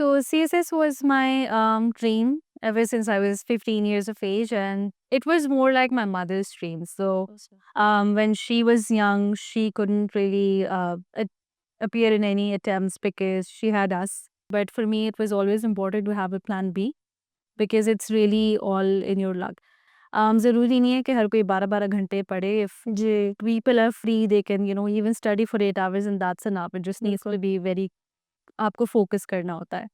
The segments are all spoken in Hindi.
So CSS was my dream ever since I was 15 years of age, and it was more like my mother's dream. So when she was young, she couldn't really appear in any attempts because she had us. But for me, it was always important to have a plan B because it's really all in your luck. ज़रूरी नहीं है कि हर कोई 12-12 घंटे पढ़े. If जी, people are free, they can, even study for 8 hours and that's enough. It just needs to बिल्कुल। be very आपको फोकस करना होता है.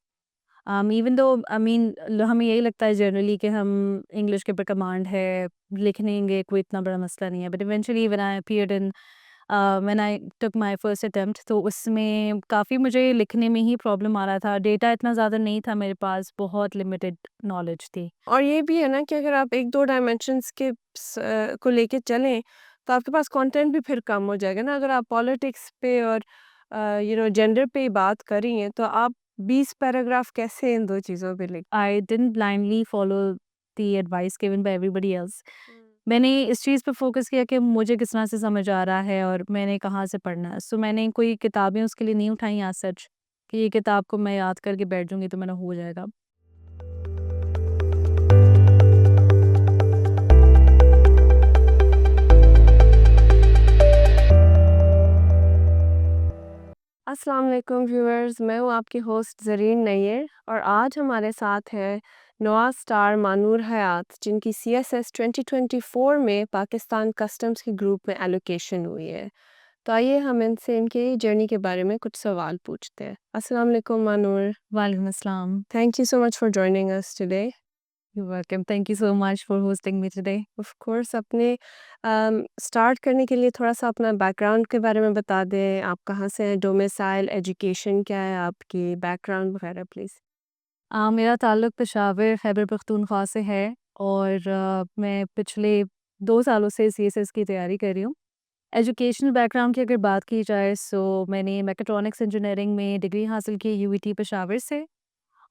इवन दो आई मीन हमें यही लगता है जनरली कि हम इंग्लिश के ऊपर कमांड है, लिख लेंगे, कोई इतना बड़ा मसला नहीं है. But eventually when I appeared in when I took my first attempt, तो उसमें काफ़ी मुझे लिखने में ही प्रॉब्लम आ रहा था. डेटा इतना ज़्यादा नहीं था मेरे पास, बहुत लिमिटेड नॉलेज थी. और ये भी है ना कि अगर आप 1-2 डायमेंशंस के को लेके चलें, तो आपके पास कंटेंट भी फिर कम हो जाएगा ना। अगर आप पॉलिटिक्स पे और जेंडर पे बात कर रही हैं, तो आप 20 पैराग्राफ कैसे इन 2 चीज़ों पे लिख आई didn't blindly follow the advice given by everybody else. मैंने इस चीज़ पे फ़ोकस किया कि मुझे किस तरह से समझ आ रहा है और मैंने कहाँ से पढ़ना है. सो मैंने कोई किताबें उसके लिए नहीं उठाई एज़ सच कि ये किताब को मैं याद करके बैठ जाऊँगी तो मेरा हो जाएगा. अस्सलाम वालेकुम व्यूअर्स, मैं हूँ आपकी होस्ट ज़रीन नैयर और आज हमारे साथ हैं नोआ स्टार मानूर हयात, जिनकी सीएसएस 2024 में पाकिस्तान कस्टम्स के ग्रुप में एलोकेशन हुई है। तो आइए हम इनसे इनकी जर्नी के बारे में कुछ सवाल पूछते हैं। अस्सलाम वालेकुम मानूर। वालेकुम अस्सलाम. Thank you so much for joining us today. You are welcome. Thank you so much for hosting me today. Of course अपने स्टार्ट करने के लिए थोड़ा-सा अपना बैकग्राउंड के बारे में बता दें। आप कहाँ से हैं? डोमिसाइल, एजुकेशन क्या है आपकी? बैकग्राउंड वगैरह प्लीज़। मेरा ताल्लुक़ पेशावर खैबर पख्तूनख्वा से है और मैं पिछले 2 सालों से सीएसएस की तैयारी कर रही हूँ. एजुकेशनल बैकग्राउंड की अगर बात की जाए सो मैंने मैकेट्रॉनिक्स इंजीनियरिंग में डिग्री हासिल की यूवीटी पेशावर से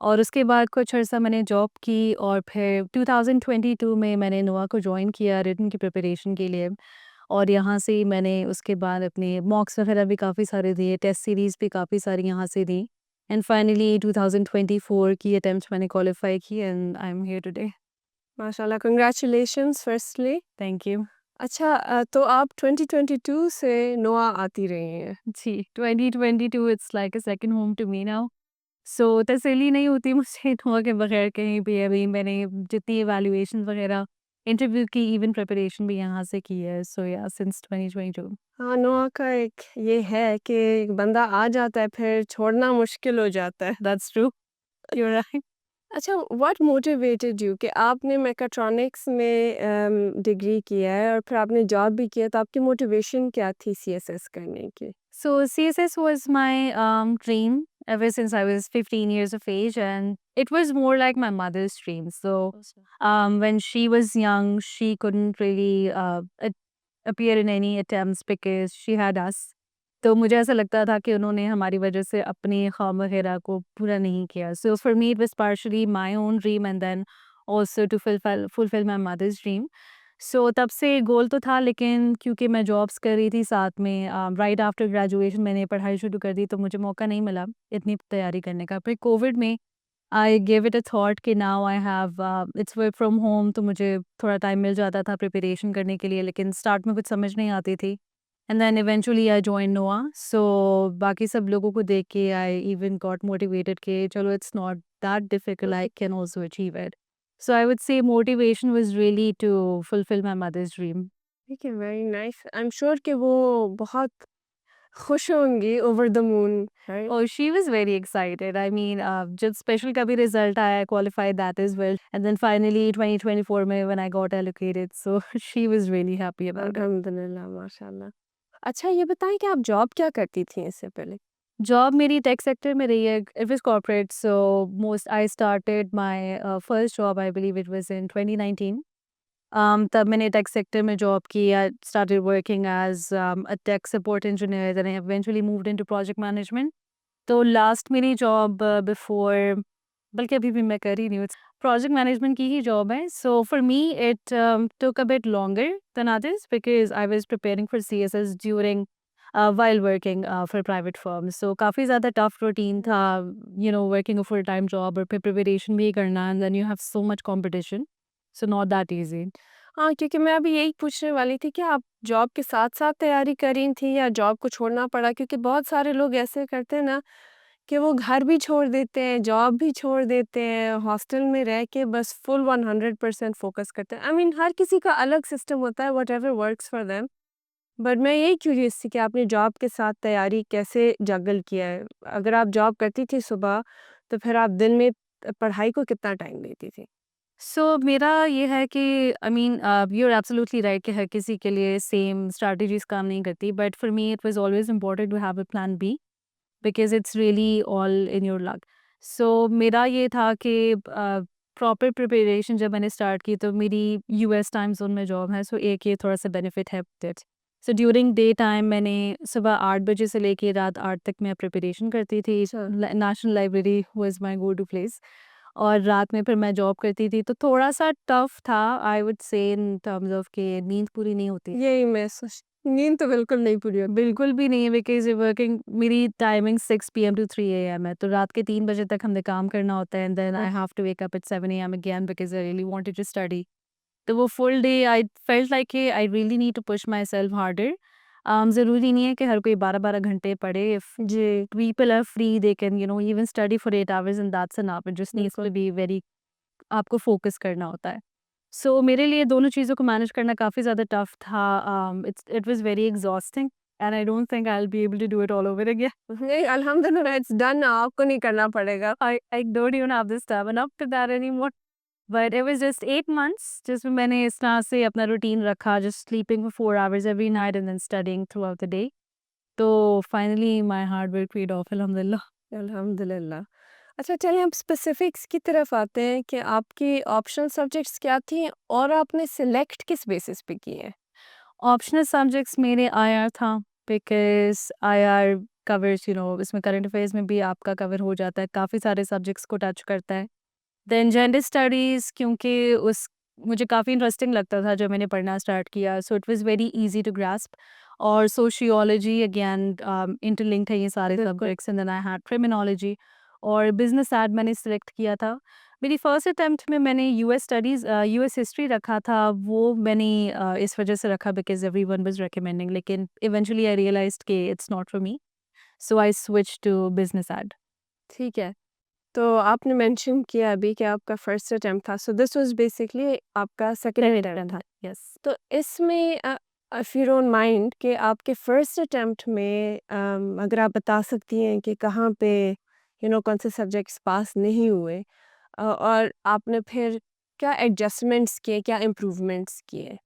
और उसके बाद कुछ अर्सा मैंने जॉब की और फिर 2022 में मैंने नोआ को जॉइन किया रिटन की प्रिपरेशन के लिए. और यहाँ से ही मैंने उसके बाद अपने मॉक्स वगैरह भी काफ़ी सारे दिए, टेस्ट सीरीज़ भी काफ़ी सारी यहाँ से दी एंड फाइनली 2024 की अटेम्प्ट मैंने क्वालिफाई की and I am here today. माशाल्लाह, कांग्रेचुलेशंस फर्स्टली। Thank you. अच्छा तो आप 2022 से नोआ आती रही हैं। जी, 2022 it's like a second home to me now. So तसल्ली नहीं होती मुझे नोआ के बगैर कहीं भी. अभी मैंने जितनी इवैल्यूएशन वगैरह इंटरव्यू की इवन प्रिपरेशन भी यहाँ से की है. सो या सिंस 2022. हाँ, नोआ का एक ये है कि एक बंदा आ जाता है फिर छोड़ना मुश्किल हो जाता है। That's true. You are right. अच्छा व्हाट मोटिवेटेड यू कि आपने मैकेट्रॉनिक्स में डिग्री किया है और फिर आपने जॉब भी किया, तो आपकी मोटिवेशन क्या थी सीएसएस करने की? So CSS was my dream ever since I was 15 years of age, and it was more like my mother's dream. So when she was young, she couldn't really appear in any attempts because she had us. तो मुझे ऐसा लगता था कि उन्होंने हमारी वजह से अपने ख्वाब वगैरह को पूरा नहीं किया. So for me, it was partially my own dream and then also to fulfill my mother's dream. सो तब से गोल तो था लेकिन क्योंकि मैं जॉब्स कर रही थी साथ में राइट आफ्टर ग्रेजुएशन मैंने पढ़ाई शुरू कर दी तो मुझे मौका नहीं मिला इतनी तैयारी करने का. फिर कोविड में I give it a thought कि now I have it's work from home तो मुझे थोड़ा टाइम मिल जाता था प्रिपरेशन करने के लिए, लेकिन स्टार्ट में कुछ समझ नहीं आती थी. And then eventually I join नोआ. सो बाकी सब लोगों को देख के आई इवन गॉट मोटिवेटेड कि चलो it's not that difficult, I can also achieve it. So I would say motivation was really to fulfill my mother's dream. ठीक है, very nice. I am sure कि वो बहुत खुश होंगी, over the moon, right? Oh, she was very excited. I mean, जब special का भी result आया, I qualified that as well. And then finally 2024 में when I got allocated, so she was really happy about it. अल्हम्दुलिल्लाह, माशाल्लाह। अच्छा ये बताएँ कि आप जॉब क्या करती थी इससे पहले? जॉब मेरी टेक सेक्टर में रही है. It was corporate, so most I started my first job, I believe it was in 2019. तब मैंने टेक सेक्टर में जॉब की. I started working as a tech support engineer, then I eventually moved into project management. तो लास्ट मेरी जॉब बिफोर, बल्कि अभी भी मैं कर ही रही हूँ, प्रोजेक्ट मैनेजमेंट की ही जॉब है. So for me it took a bit longer than others because I was preparing for CSS during while working for private firms. So काफ़ी ज़्यादा tough routine था, working a full-time job और फिर preparation भी करना, and then you have so much competition. So not that easy. हाँ, क्योंकि मैं अभी यही पूछने वाली थी कि आप जॉब के साथ-साथ तैयारी करी थी या जॉब को छोड़ना पड़ा? क्योंकि बहुत सारे लोग ऐसे करते हैं ना कि वो घर भी छोड़ देते हैं, जॉब भी छोड़ देते हैं, हॉस्टल में रह के बस फुल 100% फ़ोकस करते हैं। आई मीन हर किसी का अलग सिस्टम होता है, whatever works for them. But मैं यही क्यूरियस थी कि आपने जॉब के साथ तैयारी कैसे जगल किया है? अगर आप जॉब करती थी सुबह, तो फिर आप दिन में पढ़ाई को कितना टाइम देती थी? सो मेरा ये है कि I mean you are absolutely right कि हर किसी के लिए सेम स्ट्रैटेजीज काम नहीं करती, but for me it was always important to have a plan B because it's really all in your luck. So मेरा ये था कि प्रॉपर प्रिपरेशन जब मैंने स्टार्ट की तो मेरी यूएस टाइम जोन में जॉब है, सो एक ये थोड़ा सा बेनिफिट है। सो ड्यूरिंग डे टाइम मैंने सुबह 8 बजे से लेके रात 8 तक मैं प्रिपरेशन करती थी। अच्छा। National library was my go to place, और रात में फिर मैं जॉब करती थी, तो थोड़ा-सा टफ था आई वुड से इन टर्म्स ऑफ कि नींद पूरी नहीं होती। यही मैं सोच नींद तो बिल्कुल नहीं पूरी होती। बिल्कुल भी नहीं है बिकॉज़ वर्किंग मेरी टाइमिंग 6 पीएम टू 3 एएम है, तो रात के 3 बजे तक हमने काम करना होता है, and then I have to wake up at 7 AM again because I really wanted to study. तो वो full day I felt like कि I really need to push myself harder. ज़रूरी नहीं है कि हर कोई 12-12 घंटे पढ़े। इफ जी, people are free they can even study for 8 hours and that's enough. It just needs बिल्कुल। टू बी वेरी, आपको फोकस करना होता है। सो मेरे लिए दोनों चीज़ों को मैनेज करना काफ़ी ज़्यादा टफ था। It was very exhausting and I don't think I will be able to do it all over again. नहीं, अल्हम्दुलिल्लाह इट्स डन नाउ, आपको नहीं करना पड़ेगा। I don't even have the stamina to that anymore. But it was just 8 months जिसमें मैंने इस तरह से अपना रूटीन रखा, just sleeping for 4 hours every night and then studying through out the day. तो finally my hard work paid of अल्हम्दुलिल्लाह। अल्हम्दुलिल्लाह। अच्छा, चलिए हम स्पेसिफिक्स की तरफ आते हैं कि आपकी ऑप्शनल सब्जेक्ट्स क्या थी और आपने सिलेक्ट किस बेसिस पे की है? ऑप्शनल सब्जेक्ट्स मेरे आईआर था बिकॉज़ आईआर कवर्स इसमें करंट अफेयर्स में भी आपका कवर हो जाता है, काफ़ी सारे सब्जेक्ट्स को टच करता है। देन जेंडर स्टडीज़, क्योंकि उस मुझे काफ़ी इंटरेस्टिंग लगता था जब मैंने पढ़ना स्टार्ट किया, so it was very easy to grasp. और सोशियोलॉजी अगेन इंटरलिंक्ड है ये सारे बिल्कुल। Subjects, and then I had criminology और बिज़नेस एड मैंने सिलेक्ट किया था। मेरी फर्स्ट अटेम्प्ट में मैंने यूएस हिस्ट्री रखा था, वो मैंने इस वजह से रखा बिकॉज़ एवरीवन वाज़ रिकमेंडिंग, लेकिन इवेंचुअली आई रियलाइज़्ड कि it's not for me, so I switched to business ad. ठीक है। तो आपने मेंशन किया अभी कि आपका फर्स्ट अटेम्प्ट था, सो दिस वाज़ बेसिकली आपका सेकंड अटेम्प्ट था। यस। तो इसमें इफ यू डोंट माइंड कि आपके फर्स्ट अटेम्प्ट में अगर आप बता सकती हैं कि कहाँ पे कौन से सब्जेक्ट्स पास नहीं हुए, और आपने फिर क्या एडजस्टमेंट्स किए, क्या इम्प्रूवमेंट्स किए?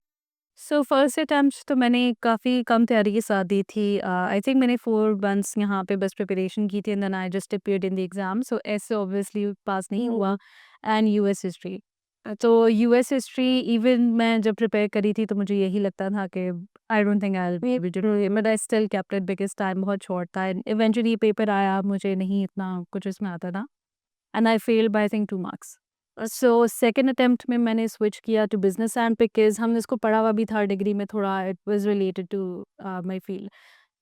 सो फर्स्ट अटेम्प्ट तो मैंने काफ़ी कम तैयारी के साथ दी थी। आई थिंक मैंने 4 मंथ्स यहाँ पे बस प्रिपरेशन की थी, and then I just appeared in the exam, so ऐसे ऑब्वियसली पास नहीं हुआ। एंड यूएस हिस्ट्री, अच्छा। तो यूएस हिस्ट्री इवन मैं जब प्रिपेयर करी थी तो मुझे यही लगता था कि I don't think I will be able to do it, but I still kept it because time बहुत शॉर्ट था, एंड इवेंचुअली पेपर आया, मुझे नहीं इतना कुछ इसमें आता था, and I failed by I think 2 marks. अच्छा। सो सेकंड अटेम्प्ट में मैंने स्विच किया टू बिज़नेस एंड बिकॉज़ हमने इसको पढ़ा हुआ भी था डिग्री में, थोड़ा it was related to my field.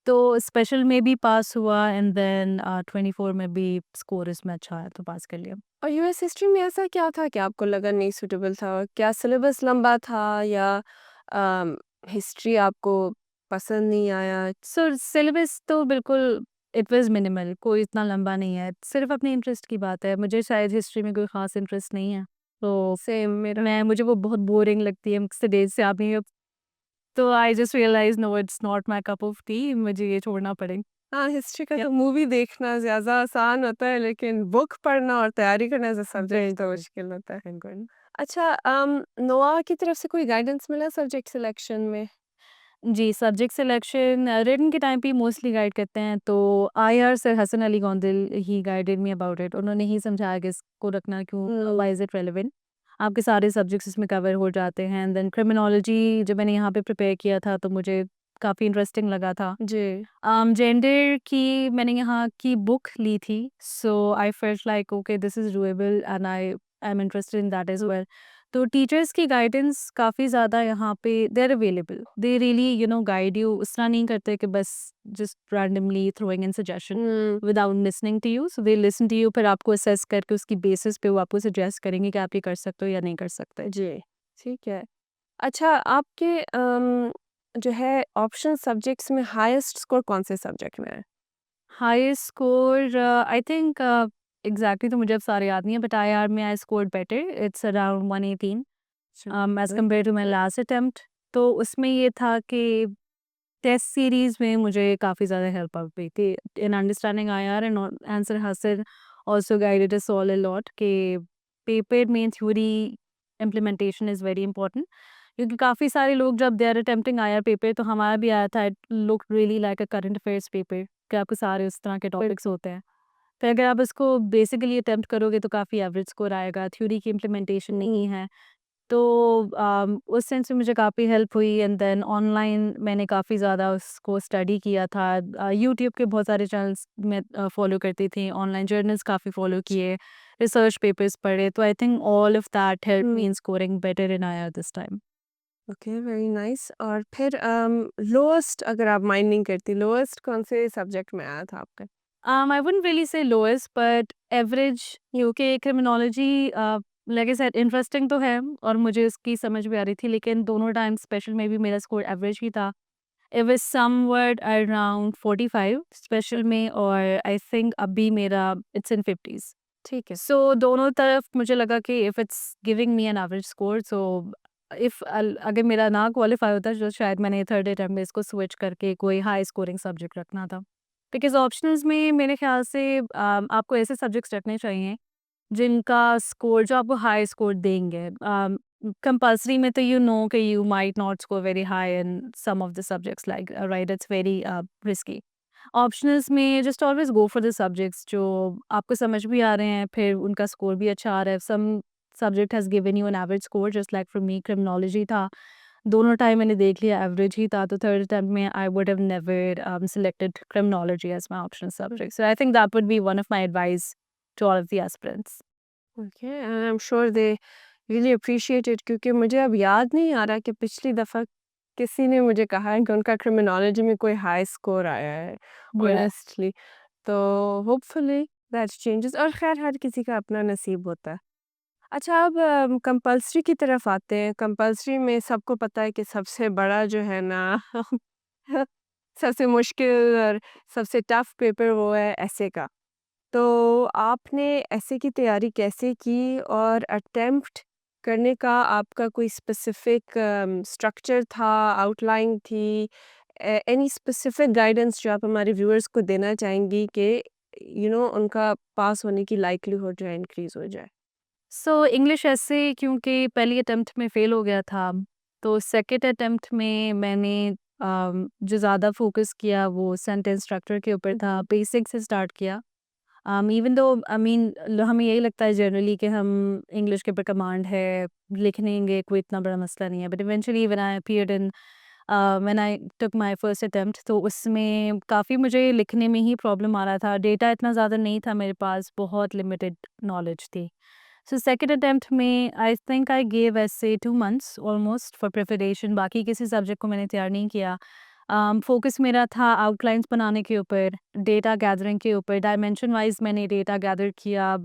तो स्पेशल में भी पास हुआ, एंड देन 24 में भी स्कोर इसमें अच्छा आया तो पास कर लिया। और यूएस हिस्ट्री में ऐसा क्या था कि आपको लगा नहीं सूटेबल था? क्या सिलेबस लंबा था या हिस्ट्री आपको पसंद नहीं आया? सो सिलेबस तो बिल्कुल इट वाज़ मिनिमल, कोई इतना लंबा नहीं है, सिर्फ़ अपने इंटरेस्ट की बात है। मुझे शायद हिस्ट्री में कोई ख़ास इंटरेस्ट नहीं है, तो सेम मेरा। मुझे वो बहुत बोरिंग लगती है, मुझसे डेज़ से आप नहीं हो, तो I just realize no it's not my cup of tea, मुझे ये छोड़ना पड़ेगा। हाँ, हिस्ट्री का तो मूवी देखना ज़्यादा आसान होता है, लेकिन बुक पढ़ना और तैयारी करना एज़ अ सब्जेक्ट तो बिल्कुल, मुश्किल होता है। बिल्कुल। अच्छा, नोआ की तरफ से कोई गाइडेंस मिला सब्जेक्ट सिलेक्शन में? जी, सब्जेक्ट सिलेक्शन रिटन के टाइम पे मोस्टली गाइड करते हैं, तो आईआर सर हसन अली गोंदिल ही गाइडेड मी अबाउट इट। उन्होंने ही समझाया कि इसको रखना क्यों, व्हाई इज़ इट रेलेवेंट, आपके सारे सब्जेक्ट्स इसमें कवर हो जाते हैं। एंड देन क्रिमिनोलॉजी जब मैंने यहाँ पे प्रिपेयर किया था तो मुझे काफ़ी इंटरेस्टिंग लगा था। जी। जेंडर की मैंने यहाँ की बुक ली थी, so I felt like okay this is doable and I am interested in that as well. तो टीचर्स की गाइडेंस काफ़ी ज़्यादा यहाँ पे they are available, they really guide you, उस तरह नहीं करते कि बस just randomly throwing in suggestion without listening to you, so they listen to you, फिर आपको असेस करके उसकी बेसिस पे वो आपको सजेस्ट करेंगे कि आप ये कर सकते हो या नहीं कर सकते। जी, ठीक है। अच्छा, आपके जो है ऑप्शन सब्जेक्ट्स में हाईएस्ट स्कोर कौन-से सब्जेक्ट में है? Highest score I think exactly तो मुझे अब सारे याद नहीं है, बट आईआर में I scored better, it's around 118 as good. Compare to my last attempt. तो उसमें ये था कि टेस्ट सीरीज में मुझे काफ़ी ज़्यादा हेल्प आउट हुई थी in understanding IR, and Ansar Hasan also guided us all a lot कि पेपर में theory implementation is very important, क्योंकि काफ़ी सारे लोग जब they are attempting IR paper, तो हमारा भी आया था, it look really like a current affairs paper कि आपके सारे उस तरह के टॉपिक्स होते हैं। फिर अगर आप इसको बेसिकली अटेम्प्ट करोगे तो काफ़ी एवरेज स्कोर आएगा, थ्योरी की इम्प्लीमेंटेशन नहीं है। तो उस सेंस में मुझे काफ़ी हेल्प हुई, एंड देन ऑनलाइन मैंने काफ़ी ज़्यादा उसको स्टडी किया था। यूट्यूब के बहुत सारे चैनल्स मैं फॉलो करती थी, ऑनलाइन जर्नल्स काफ़ी फॉलो किए, रिसर्च पेपर्स पढ़े, तो I think all of that help me in scoring better in IR this time. Okay, very nice. और फिर लोएस्ट अगर आप माइंड नहीं करती, लोएस्ट कौन-से सब्जेक्ट में आया था आपका? I wouldn't really say lowest, but average UK criminology like I said interesting तो है और मुझे इसकी समझ भी आ रही थी, लेकिन दोनों टाइम स्पेशल में भी मेरा स्कोर एवरेज ही था। It was somewhat around 45 special में, और आई थिंक अभी मेरा इट्स इन 50s। ठीक है। सो दोनों तरफ मुझे लगा कि if it's giving me N average score, so if अगर मेरा ना क्वालिफाई होता तो शायद मैंने थर्ड अटेम्प्ट में इसको स्विच करके कोई हाई स्कोरिंग सब्जेक्ट रखना था। बिकॉज़ ऑप्शनल्स में मेरे ख़्याल से आपको ऐसे सब्जेक्ट्स रखने चाहिए जिनका स्कोर जो आपको हाई स्कोर देंगे। कंपल्सरी में तो कि you might not score very high in some of the subjects, like right, it's very risky. Optionals में just always go for the subjects जो आपको समझ भी आ रहे हैं, फिर उनका स्कोर भी अच्छा आ रहा है। Some subject has given you an average score, just like for me criminology था। दोनों टाइम मैंने देख लिया एवरेज ही था, तो थर्ड अटेम्प्ट में I would have never selected criminology as my optional subject. So I think that would be one of my advice to all of the aspirants. Okay, and I am sure they really appreciate it, क्योंकि मुझे अब याद नहीं आ रहा कि पिछली दफ़ा किसी ने मुझे कहा है कि उनका क्रिमिनोलॉजी में कोई हाई स्कोर आया है, Yeah. ऑनेस्टली। तो होपफुली दैट चेंजेस, और ख़ैर हर किसी का अपना नसीब होता है। अच्छा, अब कंपल्सरी की तरफ आते हैं। कंपल्सरी में सबको पता है कि सबसे बड़ा जो है ना सबसे मुश्किल और सबसे टफ पेपर वो है एसे का। तो आपने एसे की तैयारी कैसे की, और अटेम्प्ट करने का आपका कोई स्पेसिफिक स्ट्रक्चर था, आउटलाइन थी, एनी स्पेसिफिक गाइडेंस जो आप हमारे व्यूअर्स को देना चाहेंगी कि उनका पास होने की लाइक्लीहुड जो है इंक्रीज हो जाए? सो इंग्लिश ऐसे क्योंकि पहली अटेम्प्ट में फेल हो गया था, तो सेकंड अटेम्प्ट में मैंने जो ज़्यादा फोकस किया वो सेंटेंस स्ट्रक्चर के ऊपर था, बेसिक से स्टार्ट किया। इवन दो आई मीन हमें यही लगता है जनरली कि हम इंग्लिश के ऊपर कमांड है, लिख लेंगे, कोई इतना बड़ा मसला नहीं है, but eventually when I appeared in when I took my first attempt, तो उसमें काफ़ी मुझे लिखने में ही प्रॉब्लम आ रहा था। डेटा इतना ज़्यादा नहीं था मेरे पास, बहुत लिमिटेड नॉलेज थी। सो सेकंड अटेम्प्ट में आई थिंक आई गेव ऐसे 2 मंथ्स ऑलमोस्ट फॉर प्रिपरेशन, बाकी किसी सब्जेक्ट को मैंने तैयार नहीं किया। फोकस मेरा था आउटलाइंस बनाने के ऊपर, डेटा गैदरिंग के ऊपर, डायमेंशन वाइज मैंने डेटा गैदर किया।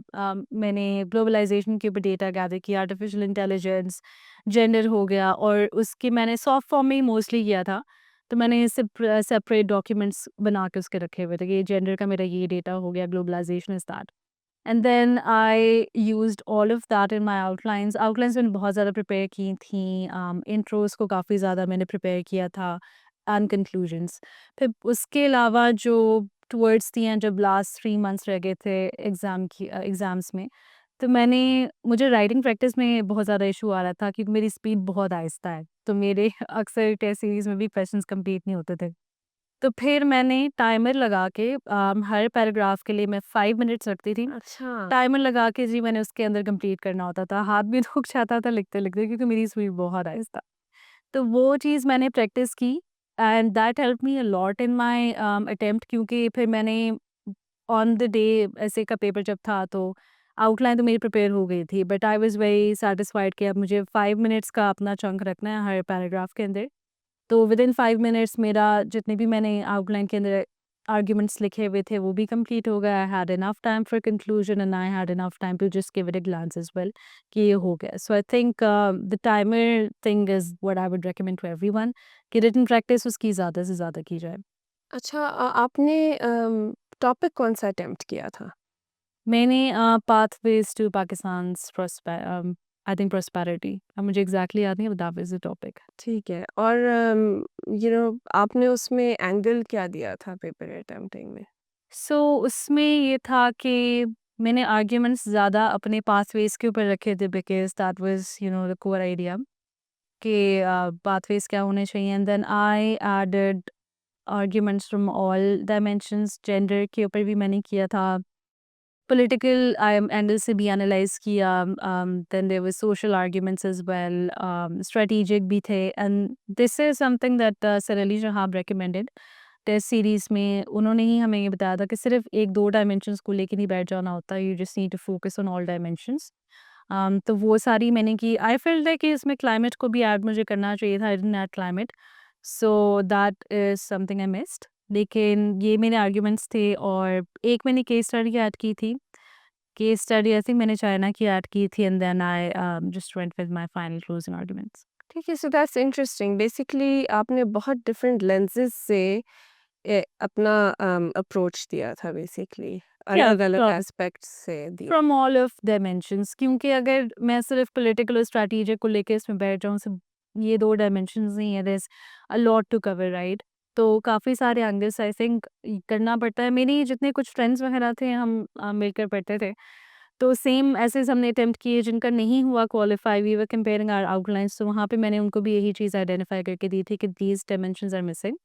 मैंने ग्लोबलाइजेशन के ऊपर डेटा गैदर किया, आर्टिफिशियल इंटेलिजेंस, जेंडर हो गया, और उसके मैंने सॉफ्ट फॉर्म में ही मोस्टली किया था। तो मैंने सेपरेट डॉक्यूमेंट्स बना के उसके रखे हुए थे कि ये जेंडर का मेरा ये डेटा हो गया, globalization is that, and then I used all of that in my outlines. Outlines मैंने बहुत ज़्यादा प्रिपेयर की थी, इंट्रोस को काफ़ी ज़्यादा मैंने प्रिपेयर किया था, एंड कंक्लूजन्स। फिर उसके अलावा जो टुवर्ड्स दी एंड जब लास्ट 3 मंथ्स रह गए थे एग्ज़ाम्स में, तो मुझे राइटिंग प्रैक्टिस में बहुत ज़्यादा इशू आ रहा था क्योंकि मेरी स्पीड बहुत आहिस्ता है, तो मेरे अक्सर टेस्ट सीरीज़ में भी क्वेश्चंस कंप्लीट नहीं होते थे। तो फिर मैंने टाइमर लगा के हर पैराग्राफ के लिए मैं 5 मिनट्स रखती थी। अच्छा। टाइमर लगा के जी मैंने उसके अंदर कंप्लीट करना होता था। हाथ भी दुख जाता था लिखते-लिखते क्योंकि मेरी स्पीड बहुत आहिस्ता। तो वो चीज़ मैंने प्रैक्टिस की, and that helped me a lot in my attempt, क्योंकि फिर मैंने ऑन द डे ऐसे का पेपर जब था, तो आउटलाइन तो मेरी प्रिपेयर हो गई थी, but I was very satisfied कि अब मुझे 5 मिनट्स का अपना चंक रखना है हर पैराग्राफ के अंदर। तो विदिन 5 मिनट्स मेरा जितने भी मैंने आउटलाइन के अंदर आर्ग्यूमेंट्स लिखे हुए थे वो भी कंप्लीट हो गया। I had enough time for conclusion and I had enough time to just give it a glance as well कि ये हो गया। So I think the timer thing is what I would recommend to everyone कि रिटन प्रैक्टिस उसकी ज़्यादा से ज़्यादा की जाए। अच्छा, आपने टॉपिक कौन-सा अटेम्प्ट किया था? मैंने pathways to Pakistan's I think prosperity, अब मुझे एग्ज़ैक्टली याद नहीं, but that was the topic. ठीक है। और आपने उसमें एंगल क्या दिया था पेपर अटेम्प्टिंग में? सो उसमें ये था कि मैंने आर्ग्यूमेंट्स ज़्यादा अपने पाथवेज़ के ऊपर रखे थे because that was the core idea कि पाथवेज़ क्या होने चाहिए, and then I added arguments from all dimensions. Gender के ऊपर भी मैंने किया था, पॉलिटिकल एंगल से भी एनालाइज किया, then there was social arguments as well, strategic भी थे, and this is something that sir Ali Jahab recommended test series में। उन्होंने ही हमें ये बताया था कि सिर्फ एक दो डायमेंशंस को लेके नहीं बैठ जाना होता, you just need to focus on all dimensions. तो वो सारी मैंने की। आई फील्ड है कि इसमें क्लाइमेट को भी ऐड मुझे करना चाहिए था, I didn't add climate, so that is something I missed. लेकिन ये मेरे आर्ग्यूमेंट्स थे, और एक मैंने केस स्टडी ऐड की थी। केस स्टडी आई थिंक मैंने चाइना की ऐड की थी, and then I just went with my final closing arguments. ठीक है, सो दैट्स इंटरेस्टिंग। बेसिकली आपने बहुत डिफरेंट लेंसेज़ से अपना अप्रोच दिया था बेसिकली, या अलग-अलग एस्पेक्ट्स से दिया। फ्रॉम ऑल ऑफ डायमेंशंस, क्योंकि अगर मैं सिर्फ पॉलिटिकल और स्ट्रैटेजिक को लेके इसमें बैठ जाऊँ, सिर्फ ये दो डायमेंशंस नहीं है, there is a lot to cover, right? तो काफ़ी सारे एंगल्स आई थिंक करना पड़ता है। मेरी जितने कुछ फ्रेंड्स वगैरह थे, हम मिलकर पढ़ते थे, तो सेम ऐसे हमने अटेम्प्ट किए जिनका नहीं हुआ qualify, we were comparing our outlines, तो वहाँ पे मैंने उनको भी यही चीज़ आइडेंटिफाई करके दी थी कि these dimensions are missing.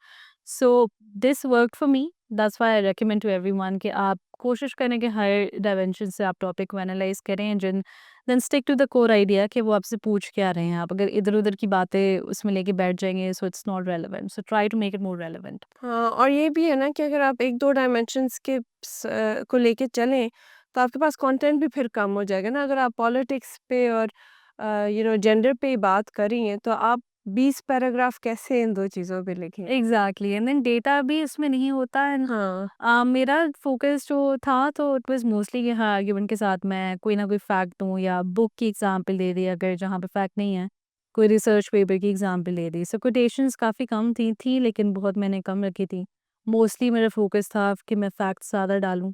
So this work for me, that's why I recommend to everyone कि आप कोशिश करें कि हर डायमेंशन से आप टॉपिक को एनालाइज करें, जिन then stick to the core idea कि वो आपसे पूछ क्या रहे हैं। आप अगर इधर-उधर की बातें उसमें लेके बैठ जाएँगे, so it's not relevant, so try to make it more relevant. हाँ, और ये भी है ना कि अगर आप 1-2 डायमेंशंस को लेके चलें, तो आपके पास कंटेंट भी फिर कम हो जाएगा ना। अगर आप पॉलिटिक्स पे और जेंडर पे ही बात कर रही हैं, तो आप 20 पैराग्राफ कैसे इन 2 चीज़ों पे लिखें? एग्ज़ैक्टली, एंड देन डेटा भी इसमें नहीं होता, एंड हाँ। मेरा फ़ोकस जो था, तो इट वाज़ मोस्टली कि हाँ, आर्गुमेंट के साथ मैं कोई ना कोई फैक्ट दूँ, या बुक की एग्ज़ाम्पल दे दी अगर जहाँ पे फैक्ट नहीं है, कोई रिसर्च पेपर की एग्ज़ाम्पल दे दी। सो कोटेशंस काफ़ी कम थी लेकिन बहुत मैंने कम रखी थी। मोस्टली मेरा फ़ोकस था कि मैं फैक्ट्स ज़्यादा डालूँ,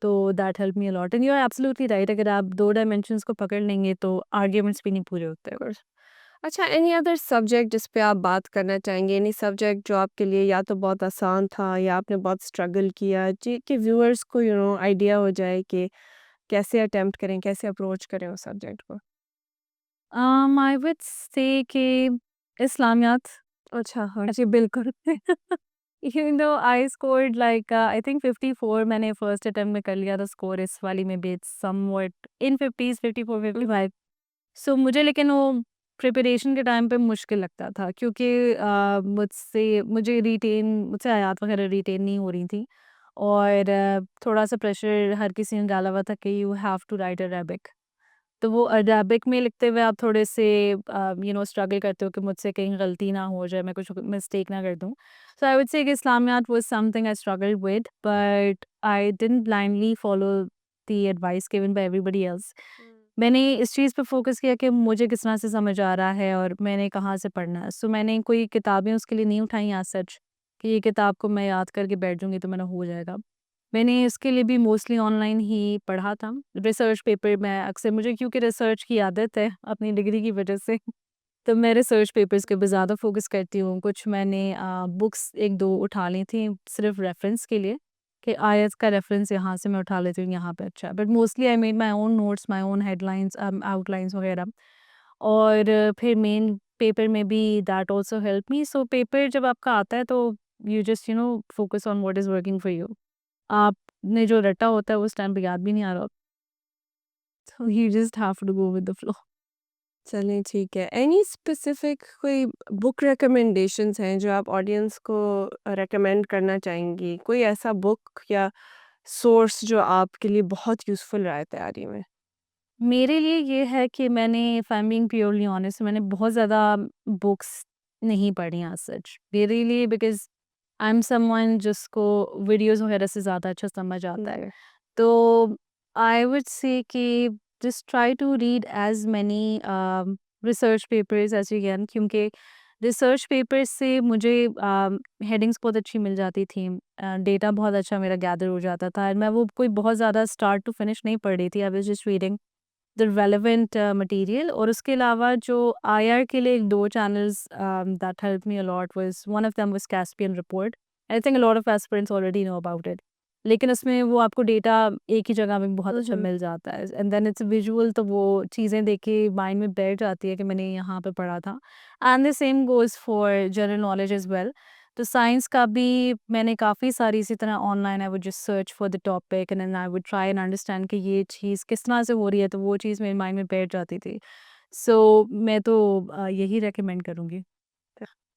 तो that helped me a lot, and you are absolutely right, अगर आप 2 डायमेंशंस को पकड़ लेंगे तो आर्ग्यूमेंट्स भी नहीं पूरे होते। कोर्स। अच्छा, एनी अदर सब्जेक्ट जिस पे आप बात करना चाहेंगे? एनी सब्जेक्ट जो आपके लिए या तो बहुत आसान था या आपने बहुत स्ट्रगल किया, जी कि व्यूअर्स को आइडिया हो जाए कि कैसे अटेम्प्ट करें, कैसे अप्रोच करें उस सब्जेक्ट को? आई वुड से कि इस्लामियात। अच्छा, हाँ। जी, बिल्कुल। Even though I scored like I think 54 मैंने फर्स्ट अटेम्प्ट में कर लिया था स्कोर इस वाली में भी, इट्स समव्हाट इन 50s, 54, 55। सो मुझे लेकिन वो प्रिपरेशन के टाइम पे मुश्किल लगता था, क्योंकि मुझसे आयात वगैरह रिटेन नहीं हो रही थी, और थोड़ा-सा प्रेशर हर किसी ने डाला हुआ था कि you have to write Arabic. तो वो अरेबिक में लिखते हुए आप थोड़े से स्ट्रगल करते हो कि मुझसे कहीं गलती ना हो जाए, मैं कुछ मिस्टेक ना कर दूँ। सो आई वुड से कि Islamiyat was something I struggled with, but I didn't blindly follow the advice given by everybody else. मैंने इस चीज़ पे फ़ोकस किया कि मुझे किस तरह से समझ आ रहा है और मैंने कहाँ से पढ़ना है। सो मैंने कोई किताबें उसके लिए नहीं उठाई एज़ सच कि ये किताब को मैं याद करके बैठ जाऊँगी तो मेरा हो जाएगा। मैंने इसके लिए भी मोस्टली ऑनलाइन ही पढ़ा था। रिसर्च पेपर मैं अक्सर, मुझे क्योंकि रिसर्च की आदत है अपनी डिग्री की वजह से, तो मैं रिसर्च पेपर्स के ऊपर ज़्यादा फ़ोकस करती हूँ। कुछ मैंने बुक्स 1-2 उठा ली थी सिर्फ़ रेफ़रेंस के लिए, कि आयत का रेफ़रेंस यहाँ से मैं उठा लेती हूँ, यहाँ पे अच्छा है। But mostly I made my own notes, my own headlines, outlines वग़ैरह, और फिर मेन पेपर में भी that also helped me. So paper जब आपका आता है तो you just focus on what is working for you. आपने जो रटा होता है उस टाइम पे याद भी नहीं आ रहा, तो you just have to go with the flow. चलिए, ठीक है। एनी स्पेसिफिक कोई बुक रिकमेंडेशंस हैं जो आप ऑडियंस को रिकमेंड करना चाहेंगी? कोई ऐसा बुक या सोर्स जो आपके लिए बहुत यूज़फुल रहा है तैयारी में? मेरे लिए ये है कि मैंने if I am being purely honest मैंने बहुत ज़्यादा बुक्स नहीं पढ़ी एज़ सच। मेरे लिए बिकॉज़ आई एम समवन जिसको वीडियोज़ वगैरह से ज़्यादा अच्छा समझ आता है। जी। तो आई वुड से कि just try to read as many research papers as you can क्योंकि रिसर्च पेपर्स से मुझे हेडिंग्स बहुत अच्छी मिल जाती थी। डेटा बहुत अच्छा मेरा गैदर हो जाता था एंड मैं वो कोई बहुत ज़्यादा स्टार्ट टू फिनिश नहीं पढ़ रही थी। I was just reading the relevant material और उसके अलावा जो आईआर के लिए 2 channels that helped me a lot was one of them was Caspian report. I think a lot of aspirants already know about it. लेकिन उसमें वो आपको डेटा एक ही जगह में बहुत हुँ, अच्छा हुँ। मिल जाता है एंड देन इट्स विजुअल तो वो चीज़ें देख के माइंड में बैठ जाती है कि मैंने यहाँ पे पढ़ा था। And the same goes for general knowledge as well. तो साइंस का भी मैंने काफ़ी सारी इसी तरह online I would just search for the topic and then I would try and understand कि ये चीज़ किस तरह से हो रही है, तो वो चीज़ मेरे माइंड में बैठ जाती थी। सो मैं तो यही रिकमेंड करूँगी।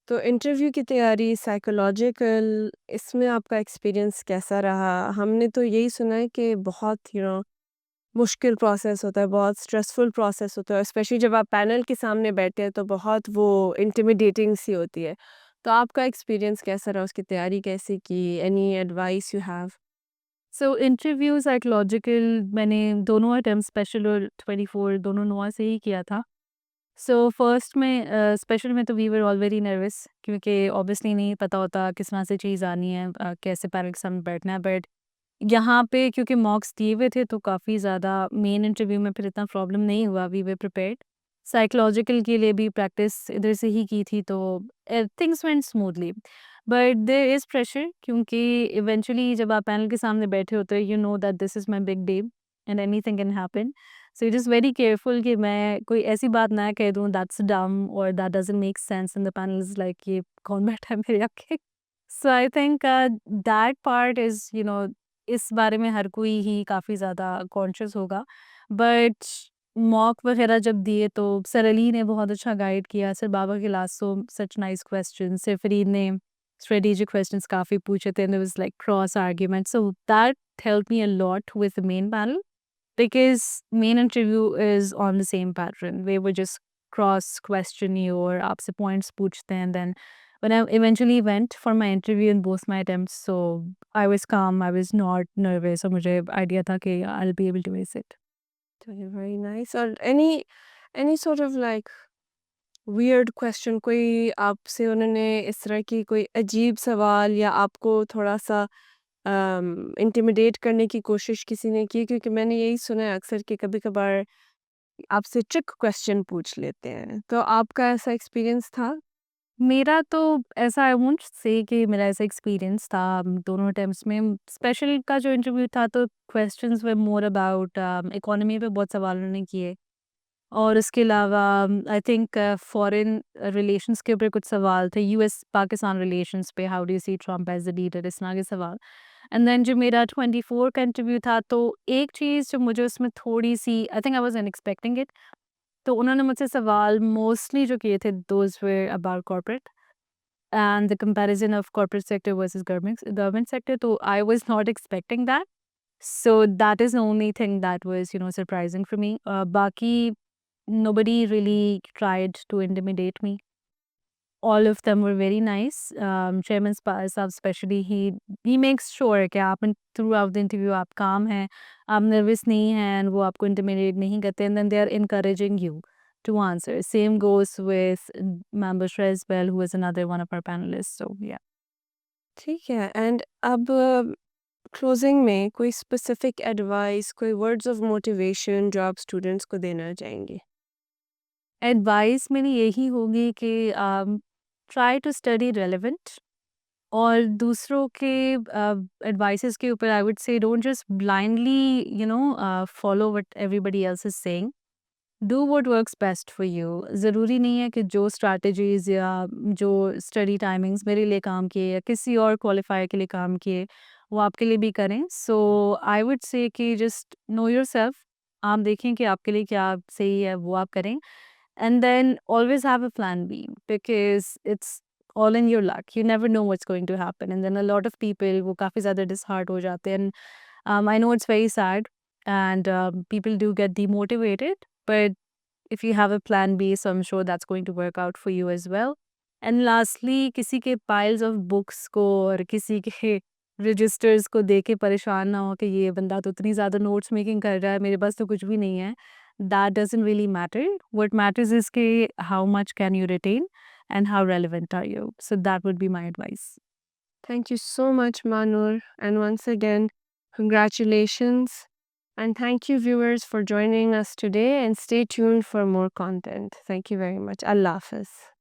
तो इंटरव्यू की तैयारी साइकोलॉजिकल इसमें आपका एक्सपीरियंस कैसा रहा? हमने तो यही सुना है कि बहुत मुश्किल प्रोसेस होता है, बहुत स्ट्रेसफुल प्रोसेस होता है, स्पेशली जब आप पैनल के सामने बैठे हैं तो बहुत वो इंटिमिडेटिंग सी होती है। तो आपका एक्सपीरियंस कैसा रहा? उसकी तैयारी कैसे की? Any advice you have? So interview psychological मैंने दोनों अटेम्प्ट स्पेशल और 24 दोनों नोआ से ही किया था। सो फर्स्ट में स्पेशल में तो we were all very nervous क्योंकि ऑब्वियसली नहीं पता होता किस तरह से चीज़ आनी है, कैसे पैनल के सामने बैठना है। बट यहाँ पे क्योंकि मॉक्स दिए हुए थे तो काफ़ी ज़्यादा मेन इंटरव्यू में फिर इतना प्रॉब्लम नहीं हुआ, वी वर प्रिपेयर्ड। साइकोलॉजिकल के लिए भी प्रैक्टिस इधर से ही की थी तो things went smoothly. But there is pressure क्योंकि इवेंचुअली जब आप पैनल के सामने बैठे होते हो you know that this is my big day and anything can happen. So it is very careful कि मैं कोई ऐसी बात ना कह दूँ दैट्स डम और that doesn't make sense and the panel is like ये कौन बैठा है मेरे आगे। So I think that part is इस बारे में हर कोई ही काफ़ी ज़्यादा कॉन्शियस होगा। बट मॉक वगैरह जब दिए तो सर अली ने बहुत अच्छा गाइड किया, सर बाबा गिलासो such nice question, sir Farid ने स्ट्रेटेजिक क्वेश्चंस काफ़ी पूछे थे and there was like cross argument so that helped me a lot with the main panel because main interview is on the same pattern. They would just cross question you और आपसे points पूछते हैं. And then when I eventually went for my interview in both my attempts, so I was calm, I was not nervous और मुझे idea था कि I'll be able to ace it. Very nice. और any any sort of like weird question, कोई आपसे उन्होंने इस तरह की कोई अजीब सवाल या आपको थोड़ा-सा इंटिमिडेट करने की कोशिश किसी ने की? क्योंकि मैंने यही सुना है अक्सर कि कभी-कभार आपसे ट्रिक क्वेश्चन पूछ लेते हैं। तो आपका ऐसा एक्सपीरियंस था? मेरा तो ऐसा आई वोंट से कि मेरा ऐसा एक्सपीरियंस था दोनों अटेम्प्ट्स में। स्पेशल का जो इंटरव्यू था तो questions were more about economy पे बहुत सवाल उन्होंने किए। और उसके अलावा आई थिंक फॉरेन रिलेशंस के ऊपर कुछ सवाल थे, यूएस पाकिस्तान रिलेशंस पे, how do you see Trump as the leader, इस तरह के सवाल। एंड देन जो मेरा 24 का इंटरव्यू था तो एक चीज़ जो मुझे उसमें थोड़ी-सी I think I was expecting it, तो उन्होंने मुझसे सवाल मोस्टली जो किए थे those were about corporate and the comparison of corporate sector versus government sector, तो I was not expecting that. So that is the only thing that was, surprising for me. Baki, nobody really tried to intimidate me. All of them were very nice. Chairman Sahab especially, he makes sure कि आप throughout the interview आप calm हैं, आप nervous नहीं हैं, and वो आपको intimidate नहीं करते, and then they are encouraging you to answer. Same goes with Ma'am Bushra as well, who is another one of our panelists. So yeah. ठीक है। एंड अब क्लोजिंग में कोई स्पेसिफिक एडवाइस, कोई वर्ड्स ऑफ मोटिवेशन जो आप स्टूडेंट्स को देना चाहेंगे? एडवाइस मेरी यही होगी कि ट्राई टू स्टडी रेलेवेंट और दूसरों के एडवाइसेस के ऊपर आई वुड से don't just blindly follow what everybody else is saying. Do what works best for you. ज़रूरी नहीं है कि जो स्ट्रैटेजीज या जो स्टडी टाइमिंग्स मेरे लिए काम किए या किसी और क्वालिफायर के लिए काम किए वो आपके लिए भी करें। सो आई वुड से कि जस्ट नो योर सेल्फ। आप देखें कि आपके लिए क्या सही है वो आप करें and then always have a plan B because it's all in your luck. You never know what's going to happen. And then a lot of people वो काफ़ी ज़्यादा disheart हो जाते हैं I know it's very sad and people do get demotivated, but if you have a plan B, so I'm sure that's going to work out for you as well. And lastly, किसी के piles of books को और किसी के registers को देख के परेशान ना हो कि ये बंदा तो इतनी ज़्यादा notes making कर रहा है, मेरे पास तो कुछ भी नहीं है. That doesn't really matter. What matters is कि how much can you retain and how relevant are you. So that would be my advice. Thank you so much, Manur. And once again, congratulations. And thank you, viewers, for joining us today. And stay tuned for more content. Thank you very much. Allah Hafiz.